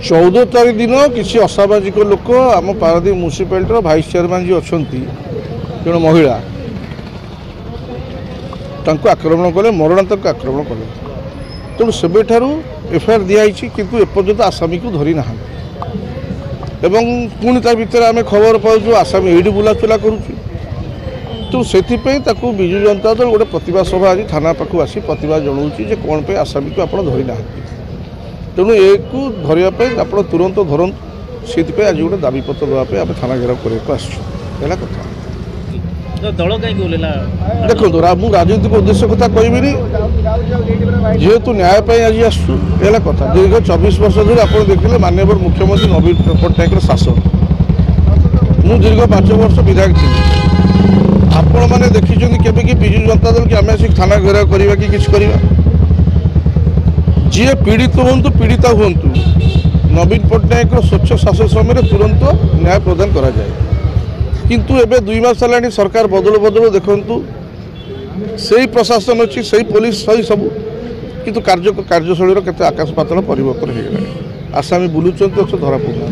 14 तारीख दिन किसी असामाजिक लोक आम पारादीप म्यूनिसिपालिटी भाइस चेयरमैन जी अच्छा जन महिला आक्रमण कले मरणांतक आक्रमण कले तेणु से एफआईआर दिखाई किंतु एपर्यंत आसामी को धरी ना पुणी ता भर आम खबर पाचु आसामी ये बुलाचुला करुचु तो से विजु जनता दल गोटे प्रतिभा सभा आज थाना पाखु आसी प्रतिभा जनाऊँगी कौन पे आसामी को आप धरी ना तेणु एक धरवाई आप तुरंत धरत से आज गोटे दाबीपत्र देवाई आम थाना घेराव करने आसला कथा दल कहीं देखो मुझे राजनीतिक उद्देश्य कथा कहबी जेहेतु न्याय आज आसला कथा दीर्घ 24 वर्ष धरी आप देखिए माननीय मुख्यमंत्री नवीन पट्टनायक शासन मु दीर्घ 5 वर्ष विधायक थी आपण मैंने देखी केवे कि विजु जनता दल कि आम आसिक थाना घेराव करवा कि किसी करवा जी पीड़ित हूँ पीड़िता हूँ नवीन पट्टनायक स्वच्छ शासन समय तुरंत न्याय प्रदान करा जाए किंतु एबे 2 मास है सरकार बदल बदल देखु से प्रशासन अच्छी से पुलिस सही सब किंतु कार्यशैली के आकाश पातल परिवर्तन हो गला आसामी बुलूचंत धरा पड़ना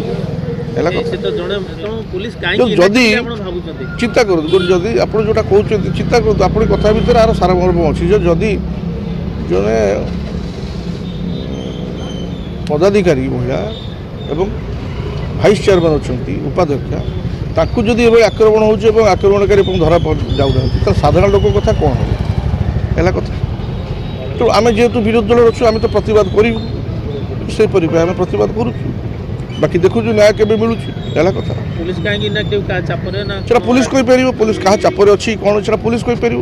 जदि चिंता करूँ जदि आप जोटा कहते चिंता करूँ अपनी कथा भितर आर सारमर्म अच्छी जदि जड़े पदाधिकारी महिला एवं भाइस चेयरमैन अच्छा उपाध्यक्षा ताकू जदि ये आक्रमण हो आक्रमणकारी धरा जाऊना तो साधारण लोक कथा कौन है कथा तो आम जेहेतु विरोधी दल अच्छु आम तो प्रतिवाद करूँ से आम प्रतिवाद करूँ बाकी देखु न्याय केबे मिलूँ कथा पुलिस कहीं पुलिस कहीपर पुलिस क्या चापर अच्छी कौन से पुलिस कहीपर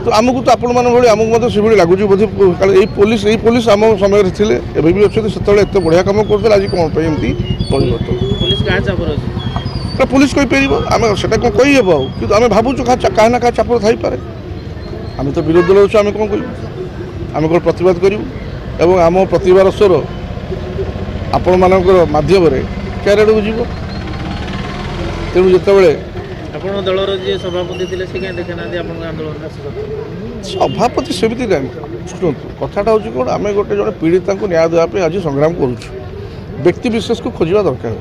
तो आमको तो आपण भाई आमको से लगुच बोधे यही पुलिस आम समय थे एवं भी अच्छे से एत बढ़िया कम करते आज कौन एमती परिवर्तन पुलिस कहीपर आम से कौन कहीहब कि आम भावुँ क्या ना क्या चापर थी आम तो विरोधी दल अच्छे आम कौन कह आम कौन प्रतिवाद करूँ आम प्रतिभार स्वर आपण मानकर माध्यम चारिआड़ को जीव तेणु जितेबाला दलर जी सभापति थे से कहीं देखना आंदोलन सभापति सेमती ना शुणु कथाटा हूँ कौन आम गोटे जन पीड़िता को न्याय देवाई आज संग्राम करुँ व्यक्ति विशेष को खोजा दरकार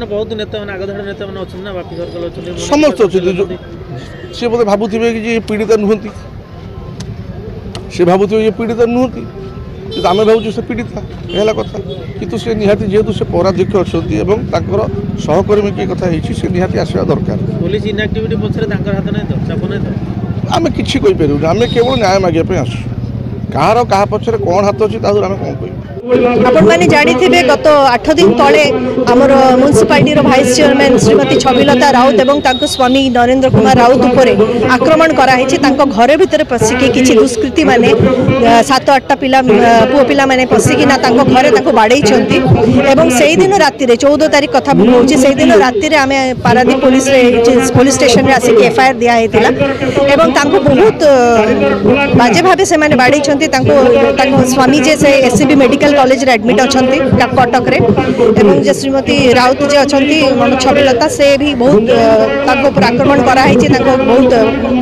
बहुत नेता आगधाड़ी नेता अच्छा समस्त अच्छे सी बोधे भावुवे कि पीड़िता नुहति सी भावुवे ये पीड़िता नुहति आम भावुँ से पीड़िता है कथा किंतु से निहाती जेहेतु से पौराध्यक्ष अच्छा सहकर्मी की कथा से निहाती आसवा दरकार पुलिस इनएक्टिविटी पछरे हाथ नहीं तो चाप नहीं तो आम कि आम केवल न्याय मागे आसू कहार क्या पक्षर कौन हाथ अच्छी आम कौन कह आपण मैंने जानी थे गत 8 दिन तले आमर municipality vice chairman Shrimati Chhabilata Raut और स्वामी नरेंद्र कुमार राउत उपर आक्रमण कराई घर भितर पशिकी किसी दुष्कृति माने 7-8 पिला पुओ पिला माने पशिकिना घरे बाड़े से दिन राति 14 तारीख कथा कहूँ से दिन राति आम पारादीप पुलिस स्टेशन में आसिक एफआईआर दिखाई बहुत बाजे भाव से बाड़े स्वामी जे से एससीबी मेडिकल कॉलेज रे एडमिट अच्छा कटक रे एवं जे श्रीमती राउत जे अच्छा छविलता से भी बहुत ऊपर आक्रमण कराई बहुत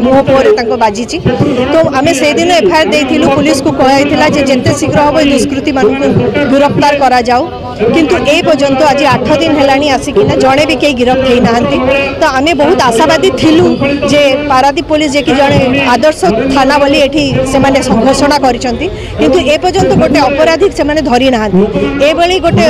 मुह पर बाजी तो आम से दिन एफआईआर देथिलु पुलिस को कहला जिते शीघ्र हम दुष्कृति मान गिरफ्तार करा जाऊ किंतु ए पर्यंत आज 8 दिन है आसिकिना जड़े भी कई गिरफ्त होना तो आम बहुत आशावादी थिलु जे पारादीप पुलिस जे कि जड़े आदर्श थाना बोली एठी से घोषणा करिसंती किंतु ए पर्यंत गोटे अपराधी से धरी ना ये गोटे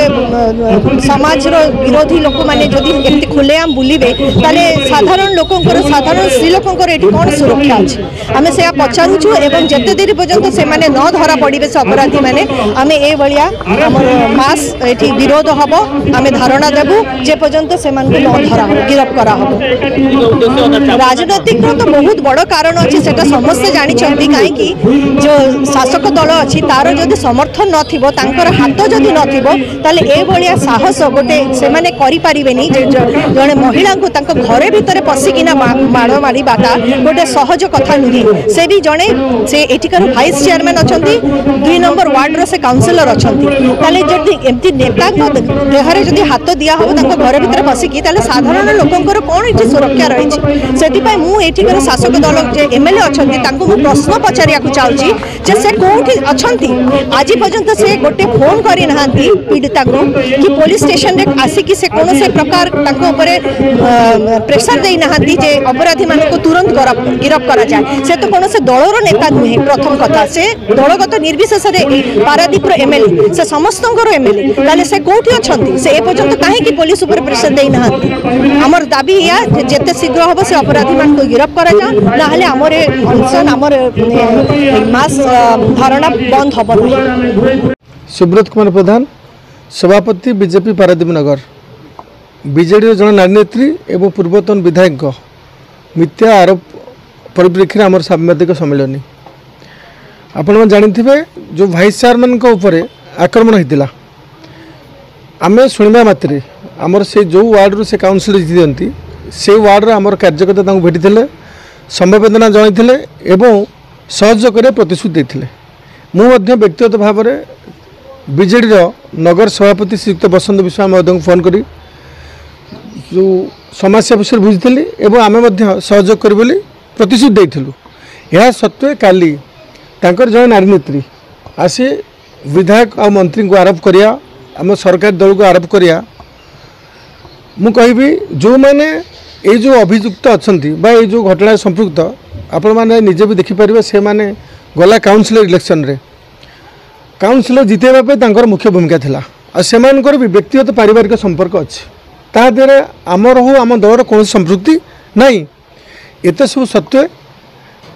समाज विरोधी लोक मैंने जदि एमती खुलेआम बुलिबे ताले साधारण लोकंकर साधारण स्त्री लोकंकर एठी कौन सुरक्षा अच्छी आम से पचारूँ एवं जिते देरी पर्यंत से न धरा पड़े से अपराधी मैंने आम ये मास ये विरोध हम आम धारणा देवु जे पर्यंत से न धरा गिरफ्त करा राजनैतिक तो बहुत बड़ कारण अच्छे से समस्ते जानते कहीं जो शासक दल अच्छी तार जदि समर्थन न हाथ जदि न साहस गोटे से जड़े महिला को घरे भितर पशिकिना माड़ मारिबाटा गोटे सहज कथा नुहे से भी जड़े से एठिकार भाइस चेयरमैन अच्छा 2 नंबर वार्ड से काउंसिलर अच्छा जदि एमती नेता देहरे जदि हाथ दिया हो घर भितर पशिकी साधारण लोकंर कौन ये सुरक्षा रही से मुझे शासक दल एमएलए अच्छा प्रश्न पचारिया चाहूँगी से कौटी अच्छा आज पर्यंत से गोटे फोन करना पीड़िता को कि पुलिस स्टेशन रे आसिकी से कौन से प्रकार प्रेसर देना जे अपराधी मान को तुरंत गिरफ्त करा जाए से तो कौन से दलर नेता नुहे प्रथम कथा से दलगत निर्विशेष पारादीप एमएलए से समस्त एमएलए से कौटी अच्छा से एपर्यंत कहीं पुलिस उपर प्रेसर देना आमर दाबी या जिते शीघ्र हम से अपराधी मान को गिरफ्त करा जाए ना आमर अनशन आमर मास धारणा बंद हम नहीं। सुब्रत कुमार प्रधान सभापति बीजेपी पारादीप नगर बीजेडी जन नारी नेत्री एवं पूर्वतन विधायक मिथ्या आरोप परिप्रेक्षी आम सांबादिक सम्मेलन आपण जानी जो भाइस चेयरमैन ऊपर आक्रमण होता आम शुणा मात्रे आमर से जो वार्ड से काउनसिल जीति से वार्ड आमर कार्यकर्ता भेटी संवेदना जन एवं सहयोग कर प्रतिश्रुति देते मुझे व्यक्तिगत भाव में बीजेडी नगर सभापति श्रीयुक्त बसंत विश्वास महोदय फोन करी जो समस्या विषय बुझी एवं आम सहयोग कर प्रतिश्रुति देलु यह सत्वे काली जन नारी नेत्री आसी विधायक और मंत्री को आरोप करिया आम सरकार दल को आरोप करिया मु कहबी जो मैंने ये जो अभियुक्त अच्छा ये जो घटना संपृक्त आपण मैंने निजे भी देखिपारे से मैंने गला काउनसिलर इलेक्शन रे काउनसिलर जितेबाई मुख्य भूमिका थिला आ सेमानकर भी व्यक्तिगत पारिवारिक संपर्क अच्छी ता देहरे आमर हो आम दलर कौन संपृक्ति नहीं एत सब सत्वे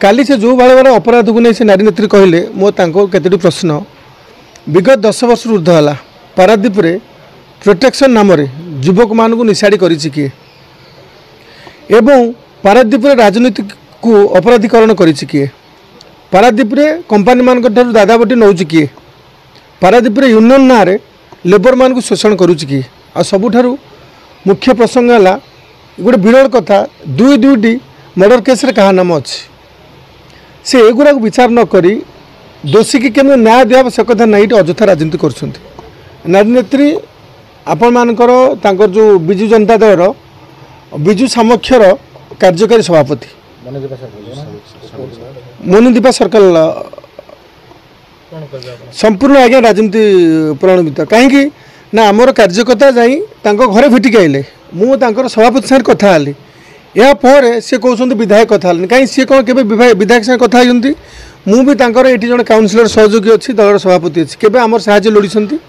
काली से जो बारे बारे अपराध को नहीं से नारी नेत्री कहले मो केतोटी प्रश्न विगत 10 वर्ष ऊर्ध्व है पारादीप रे प्रोटेक्शन नाम युवक मान को निशाड़ी करिछि किए एवं पारादीप रे राजनीति को अपराधीकरण करिछि किए पारादीप रे कंपनी मान दादा बटी नौ किए पारादीप रे यूनियन ना रे लेबर मान को शोषण करुच्ची किए आ सबुठारु मुख्य प्रसंग है गोटे विरल कथा दुईटी मर्डर केस रे कहा नाम अच्छी से एगुड़ा विचार न करी दोषी की केमी न्याय दिया से कथा नहीं अଯଥା राजनीति कर नारी नेत्री आपण मानकर तांकर जो बिजु जनता दल बिजु सामक्षर कार्यकारी सभापति मोनुदीपा सर्कल संपूर्ण आज्ञा राजनीति प्रणामित कहीं ना आमर कार्यकर्ता जाई घरे भेटिक आइले मुझे सभापति साथ कथा हेली यापर सी कहते विधायक कथा कहीं सी कौन के विधायक साथ कथा मुझे ये जन काउनसिलर सहयोगी अच्छी दलर सभापति अच्छी केवे आम साहय लोड़ी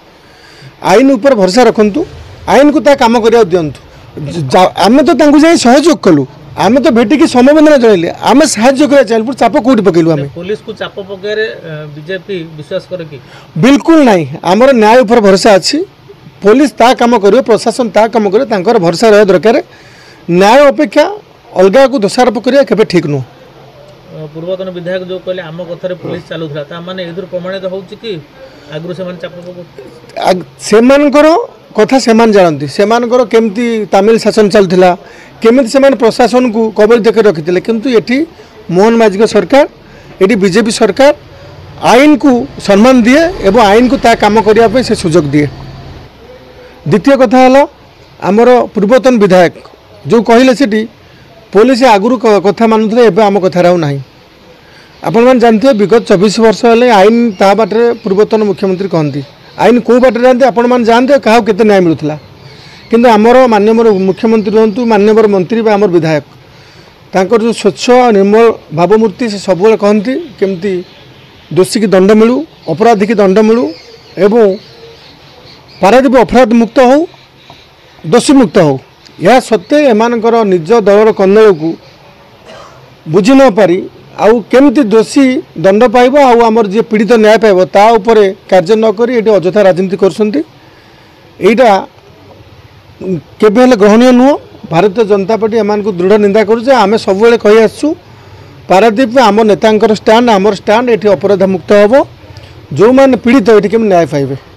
आईन उपर भरोसा रखु आईन को काम करा दिंतु आम तो जाए सहयोग कलु आम तो भेटिकी समवेदना जनइले आम साहय करा चाहिए चाप कौटी पकेलु आम पुलिस को चाप पकड़े बीजेपी विश्वास करे कि बिल्कुल नहीं आमर न्याय उपर भरोसा अच्छी पुलिस ता काम करियो प्रशासन ता काम करियो तांकर भरोसा रहा दरकार न्याय अपेक्षा अलगा को दोषारोप करिया केबे ठीक नु पूर्वतन विधायक जो कहले आम कथारे पुलिस चालुथला ता माने एदुर प्रमाणित होउची कि आगु से मान चाप पकड़ सेमानकर कथा सेमान जानती सेमानकर केमती तमिल शासन चलथिला केमिति सेमान प्रशासन को कबल देख रखिथिले किंतु एठी मोहन माझी सरकार एठी बीजेपी सरकार आईन को सम्मान दिए एवं आईन को ता काम करिया पे से सुजोग दिए। द्वितीय कथा है आमर पूर्वतन विधायक जो कहले से पुलिस आगुरी कथा मानुले एवं आम कथार ना आपण मैंने जानते विगत 24 वर्ष है आईन ता बाटे पूर्वतन मुख्यमंत्री कहती आईन कौ बाटे जानते आपण मैंने जानते क्या केते न्याय मिलूला किंतु आमर माननीय मुख्यमंत्री हूँ माननीय मंत्री आमर विधायक तांकर जो स्वच्छ निर्मल भावमूर्ति से सब कहती केमती दोषी की दंड मिलू अपराधी की दंड मिलू एवं पारादीप अपराध मुक्त हो दोषी मुक्त हो यह सत्वे एमानकर निज दलर कन्नल को बुझी न पारी आउ केमती दोषी दंड पाइब आमर जी पीड़ित न्याय पाइब ता उपरे कार्य न करी एटी अଯଥା राजनीति करछंती एटा केबे हेले ग्रहणीय नुह भारतीय जनता पार्टी एमान को दृढ़ निंदा करूचे आमे सब बेले कहि आसु पारादीप आम नेतांकर स्टैंड आमर स्टैंड एटी अपराध मुक्त होबो जो मान पीड़ित एटी केम न्याय पाइबे।